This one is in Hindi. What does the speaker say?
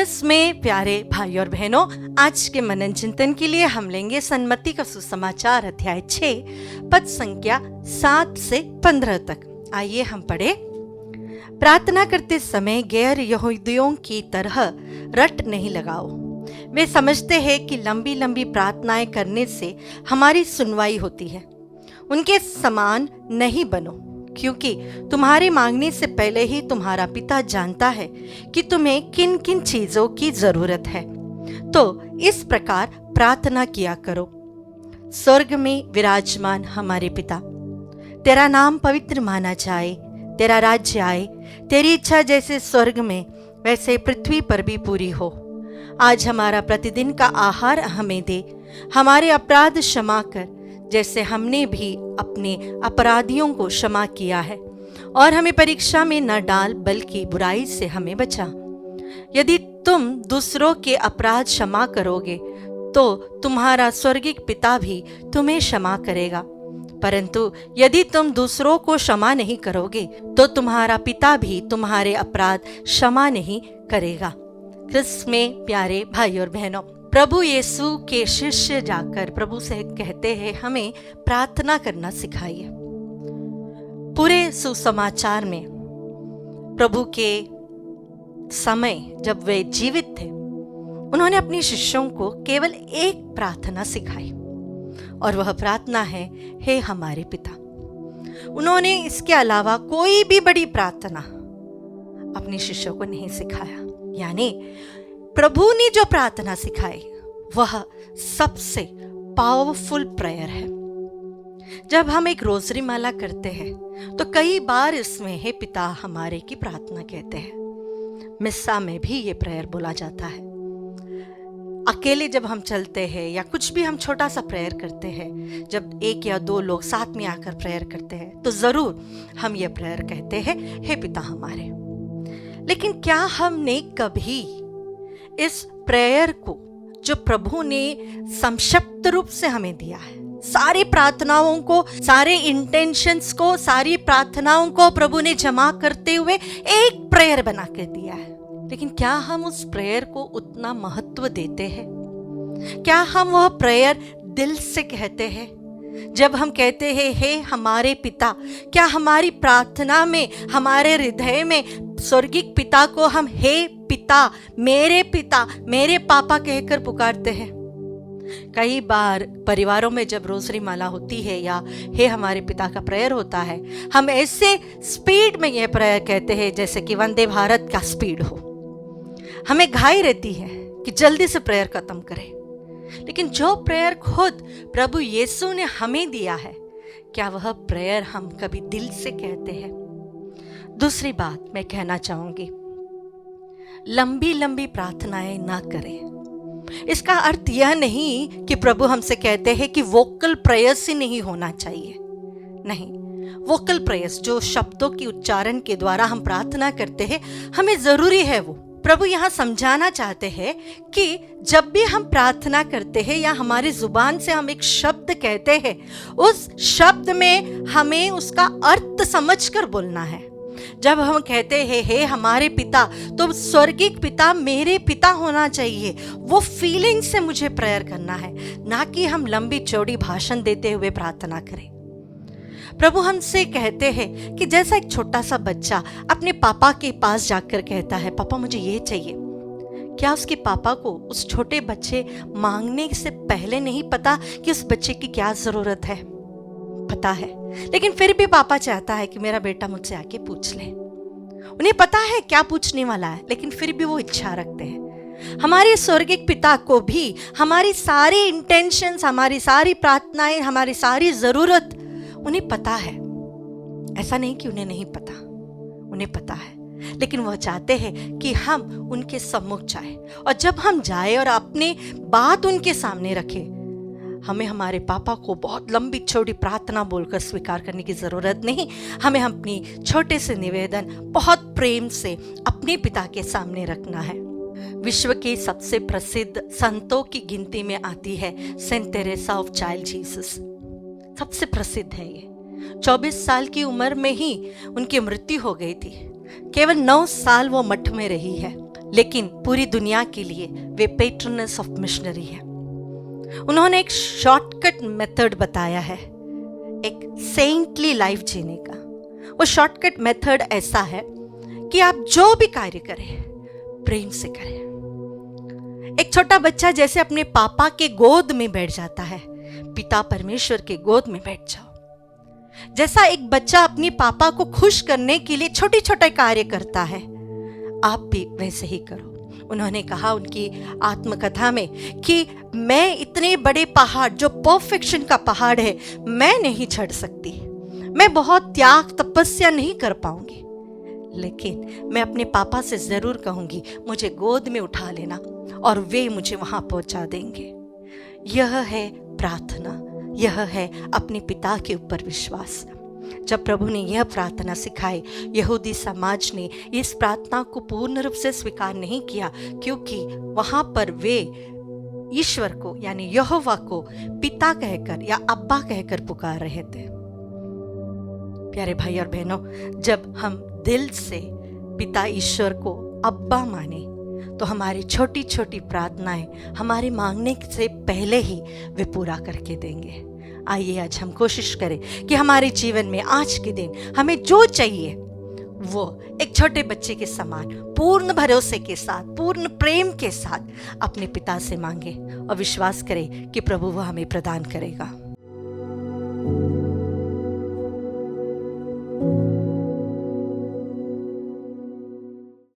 ख्रिस्त में प्यारे भाई और बहनों, आज के मनन चिंतन के लिए हम लेंगे सन्मति का सुसमाचार अध्याय 6 पद संख्या 7 से 15 तक। आइए हम पढ़े। प्रार्थना करते समय गैर यहूदियों की तरह रट नहीं लगाओ। वे समझते हैं कि लंबी लंबी प्रार्थनाएं करने से हमारी सुनवाई होती है। उनके समान नहीं बनो, क्योंकि तुम्हारे मांगने से पहले ही तुम्हारा पिता जानता है कि तुम्हें किन किन चीजों की जरूरत है। तो इस प्रकार प्रार्थना किया करो। स्वर्ग में विराजमान हमारे पिता, तेरा नाम पवित्र माना जाए, तेरा राज्य आए, तेरी इच्छा जैसे स्वर्ग में वैसे पृथ्वी पर भी पूरी हो। आज हमारा प्रतिदिन का आहार हमें दे। हमारे अपराध क्षमा कर, जैसे हमने भी अपने अपराधियों को क्षमा किया है, और हमें परीक्षा में न डाल, बल्कि बुराई से हमें बचा। यदि तुम दूसरों के अपराध क्षमा करोगे तो तुम्हारा स्वर्गीय पिता भी तुम्हें क्षमा करेगा, परंतु यदि तुम दूसरों को क्षमा नहीं करोगे तो तुम्हारा पिता भी तुम्हारे अपराध क्षमा नहीं करेगा। ख्रिस्त में प्यारे भाई और बहनों, प्रभु यीशु के शिष्य जाकर प्रभु से कहते हैं, हमें प्रार्थना करना सिखाइए। पूरे सुसमाचार में प्रभु के समय जब वे जीवित थे, उन्होंने अपने शिष्यों को केवल एक प्रार्थना सिखाई, और वह प्रार्थना है, हे हमारे पिता। उन्होंने इसके अलावा कोई भी बड़ी प्रार्थना अपने शिष्यों को नहीं सिखाया। यानी प्रभु ने जो प्रार्थना सिखाई वह सबसे पावरफुल प्रेयर है। जब हम एक रोजरी माला करते हैं तो कई बार इसमें हे पिता हमारे की प्रार्थना कहते हैं। मिस्सा में भी ये प्रेयर बोला जाता है। अकेले जब हम चलते हैं या कुछ भी हम छोटा सा प्रेयर करते हैं, जब एक या दो लोग साथ में आकर प्रेयर करते हैं तो जरूर हम ये प्रेयर कहते हैं, हे पिता हमारे। लेकिन क्या हमने कभी इस प्रेयर को जो प्रभु ने संक्षिप्त रूप से हमें दिया है, सारी प्रार्थनाओं को, सारे इंटेंशंस को, सारी प्रार्थनाओं को प्रभु ने जमा करते हुए एक प्रेयर बना कर दिया है, लेकिन क्या हम उस प्रेयर को उतना महत्व देते हैं? क्या हम वह प्रेयर दिल से कहते हैं? जब हम कहते हैं हे हमारे पिता, क्या हमारी प्रार्थना में, हमारे हृदय में स्वर्गीय पिता को हम हे पिता, मेरे पापा कहकर पुकारते हैं? कई बार परिवारों में जब रोजरी माला होती है या हे हमारे पिता का प्रेयर होता है, हम ऐसे स्पीड में यह प्रेयर कहते हैं जैसे कि वंदे भारत का स्पीड हो। हमें घाई रहती है कि जल्दी से प्रेयर खत्म करें, लेकिन जो प्रेयर खुद प्रभु यीशु ने हमें दिया है, क्या वह प्रेयर हम कभी दिल से कहते हैं? दूसरी बात मैं कहना चाहूंगी, लंबी लंबी प्रार्थनाएं ना करें। इसका अर्थ यह नहीं कि प्रभु हमसे कहते हैं कि वोकल प्रेयर्स ही नहीं होना चाहिए। नहीं, वोकल प्रेयर्स जो शब्दों की उच्चारण के द्वारा हम प्रार्थना करते हैं, हमें जरूरी है वो। प्रभु यहाँ समझाना चाहते हैं कि जब भी हम प्रार्थना करते हैं या हमारी जुबान से हम एक शब्द कहते हैं, उस शब्द में हमें उसका अर्थ समझकर बोलना है। जब हम कहते हैं हे हमारे पिता, तो स्वर्गीय पिता मेरे पिता होना चाहिए। वो फीलिंग से मुझे प्रेयर करना है, ना कि हम लंबी चौड़ी भाषण देते हुए प्रार्थना करें। प्रभु हमसे कहते हैं कि जैसा एक छोटा सा बच्चा अपने पापा के पास जाकर कहता है, पापा मुझे ये चाहिए, क्या उसके पापा को उस छोटे बच्चे मांगने से पहले नहीं पता कि उस बच्चे की क्या जरूरत है? पता है, लेकिन फिर भी पापा चाहता है कि मेरा बेटा मुझसे आके पूछ ले। उन्हें पता है क्या पूछने वाला है, लेकिन फिर भी वो इच्छा रखते हैं। हमारे स्वर्गीय पिता को भी हमारी सारी इंटेंशंस, हमारी सारी प्रार्थनाएं, हमारी सारी जरूरत उन्हें पता है। ऐसा नहीं कि उन्हें नहीं पता, उन्हें पता है, लेकिन वह चाहते हैं कि हम उनके सम्मुख जाए, और जब हम जाए और अपनी बात उनके सामने रखें, हमें हमारे पापा को बहुत लंबी चौड़ी प्रार्थना बोलकर स्वीकार करने की जरूरत नहीं। हमें अपनी छोटे से निवेदन बहुत प्रेम से अपने पिता के सामने रखना है। विश्व के सबसे प्रसिद्ध संतों की गिनती में आती है Saint Teresa of child Jesus. सबसे प्रसिद्ध है ये। 24 साल की उम्र में ही उनकी मृत्यु हो गई थी। केवल 9 साल वो मठ में रही है, लेकिन पूरी दुनिया के लिए वे पेट्रनस ऑफ मिशनरी है। उन्होंने एक शॉर्टकट मेथड बताया है एक सेंटली लाइफ जीने का। वो शॉर्टकट मेथड ऐसा है कि आप जो भी कार्य करें प्रेम से करें। एक छोटा बच्चा जैसे अपने पापा के गोद में बैठ जाता है, पिता परमेश्वर के गोद में बैठ जाओ। जैसा एक बच्चा अपने पापा को खुश करने के लिए छोटे छोटे कार्य करता है, आप भी वैसे ही करो। उन्होंने कहा उनकी आत्मकथा में कि मैं इतने बड़े पहाड़, जो परफेक्शन का पहाड़ है, मैं नहीं चढ़ सकती, मैं बहुत त्याग तपस्या नहीं कर पाऊंगी, लेकिन मैं अपने पापा से जरूर कहूंगी मुझे गोद में उठा लेना और वे मुझे वहां पहुंचा देंगे। यह है प्रार्थना, यह है अपने पिता के ऊपर विश्वास। जब प्रभु ने यह प्रार्थना सिखाई, यहूदी समाज ने इस प्रार्थना को पूर्ण रूप से स्वीकार नहीं किया, क्योंकि वहां पर वे ईश्वर को यानी यहोवा को पिता कहकर या अब्बा कहकर पुकार रहे थे। प्यारे भाई और बहनों, जब हम दिल से पिता ईश्वर को अब्बा माने तो हमारी छोटी छोटी प्रार्थनाएं हमारे मांगने से पहले ही वे पूरा करके देंगे। आइए आज हम कोशिश करें कि हमारे जीवन में आज के दिन हमें जो चाहिए वो एक छोटे बच्चे के समान पूर्ण भरोसे के साथ, पूर्ण प्रेम के साथ अपने पिता से मांगे और विश्वास करें कि प्रभु वो हमें प्रदान करेगा।